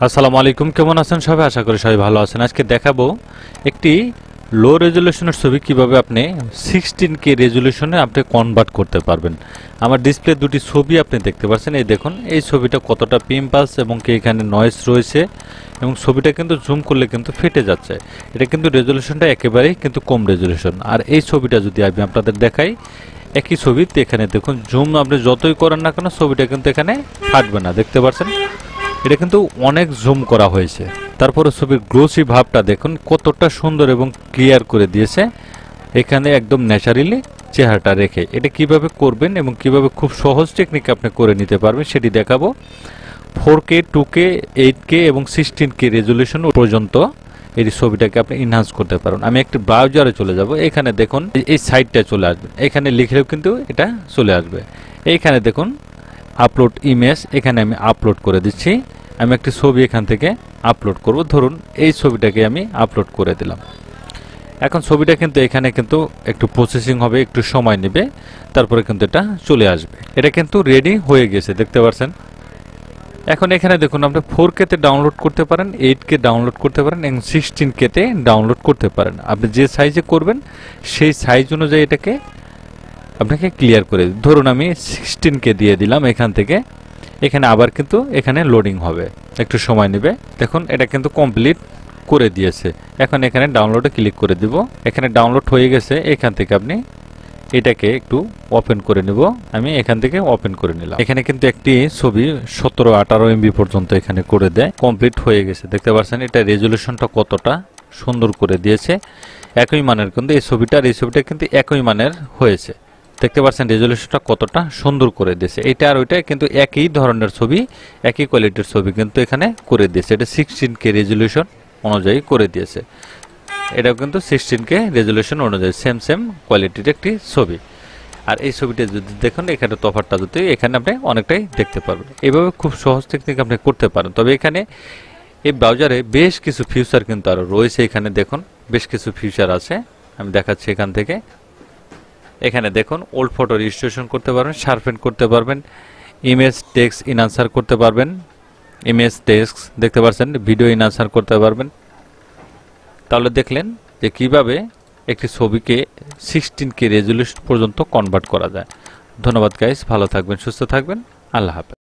আসসালামু আলাইকুম, কেমন আছেন সবাই? আশা করি সবাই ভালো আছেন। আজকে দেখাবো একটি লো রেজুলেশনের ছবি কিভাবে আপনি 16K রেজুলেশনে আপনি কনভার্ট করতে পারবেন। আমার ডিসপ্লে দুটি ছবি আপনি দেখতে পাচ্ছেন। এই দেখুন, এই ছবিটা কতটা পিম্পালস এবং কি এখানে নয়েজ রয়েছে এবং ছবিটা কিন্তু জুম করলে কিন্তু ফেটে যাচ্ছে। এটা কিন্তু রেজুলেশনটা একেবারেই কিন্তু কম রেজুলেশন। আর এই ছবিটা যদি আমি আপনাদের দেখাই, একই ছবিতে এখানে দেখুন, জুম আপনি যতই করেন না কেন ছবিটা কিন্তু এখানে ফাটবে না। দেখতে পাচ্ছেন, এটা কিন্তু অনেক জুম করা হয়েছে। তারপরে ছবির গ্লোসি ভাবটা দেখুন কতটা সুন্দর এবং ক্লিয়ার করে দিয়েছে এখানে একদম ন্যাচারালি চেহারাটা রেখে। এটা কিভাবে করবেন এবং কিভাবে খুব সহজ টেকনিক আপনি করে নিতে পারবেন সেটি দেখাবো। 4K, 2K, 8K এবং 16K রেজুলেশন পর্যন্ত এই ছবিটাকে আপনি ইনহান্স করতে পারেন। আমি একটি ব্রাউজারে চলে যাব। এখানে দেখুন এই সাইটটা চলে আসবে, এখানে লিখলেও কিন্তু এটা চলে আসবে। এইখানে দেখুন আপলোড ইমেজ, এখানে আমি আপলোড করে দিচ্ছি। আমি একটি ছবি এখান থেকে আপলোড করব। ধরুন এই ছবিটাকে আমি আপলোড করে দিলাম। এখন ছবিটা কিন্তু এখানে কিন্তু একটু প্রসেসিং হবে, একটু সময় নেবে, তারপরে কিন্তু এটা চলে আসবে। এটা কিন্তু রেডি হয়ে গেছে, দেখতে পাচ্ছেন। এখন এখানে দেখুন আপনি 4K তে ডাউনলোড করতে পারেন, 8K ডাউনলোড করতে পারেন এবং 16K তে ডাউনলোড করতে পারেন। আপনি যে সাইজে করবেন সেই সাইজ অনুযায়ী এটাকে আপনাকে ক্লিয়ার করে ধরুন আমি 16K দিয়ে দিলাম। এখান থেকে এখানে আবার কিন্তু এখানে লোডিং হবে, একটু সময় নেবে। দেখুন এটা কিন্তু কমপ্লিট করে দিয়েছে। এখন এখানে ডাউনলোডে ক্লিক করে দিব। এখানে ডাউনলোড হয়ে গেছে। এখান থেকে আপনি এটাকে একটু ওপেন করে নিব। আমি এখান থেকে ওপেন করে নিলাম। এখানে কিন্তু একটি ছবি 17-18 MB পর্যন্ত এখানে করে দেয়। কমপ্লিট হয়ে গেছে। দেখতে পাচ্ছেন এটা রেজুলেশনটা কতটা সুন্দর করে দিয়েছে। একই মানের কিন্তু এই ছবিটা আর এই ছবিটা কিন্তু একই মানের হয়েছে। দেখতে পাচ্ছেন রেজুলেশনটা কতটা সুন্দর করে দিয়েছে। এটা আর ওইটা কিন্তু একই ধরনের ছবি, একই কোয়ালিটির ছবি কিন্তু এখানে করে দিয়েছে। এটা 16K রেজুলেশন অনুযায়ী করে দিয়েছে। এটাও কিন্তু 16K রেজুলেশন অনুযায়ী সেম কোয়ালিটির একটি ছবি। আর এই ছবিটা যদি দেখুন, এখানে তফাৎটা যদি এখানে আপনি অনেকটাই দেখতে পারবেন। এইভাবে খুব সহজ টেকনিক আপনি করতে পারেন। তবে এখানে এই ব্রাউজারে বেশ কিছু ফিচার কিন্তু আরও রয়েছে। এখানে দেখুন বেশ কিছু ফিচার আছে, আমি দেখাচ্ছি এখান থেকে। এখানে দেখুন ওল্ড ফটো রেজিস্ট্রেশন করতে পারবেন, শার্পেন করতে পারবেন, ইমেজ টেক্সট ইনআনসার করতে পারবেন, ইমেজ টেক্সট দেখতে পাচ্ছেন, ভিডিও ইনআনসার করতে পারবেন। তাহলে দেখলেন যে কিভাবে একটি ছবিকে 16K রেজুলেশন পর্যন্ত কনভার্ট করা যায়। ধন্যবাদ গাইস, ভালো থাকবেন, সুস্থ থাকবেন, আল্লাহ হাফেজ।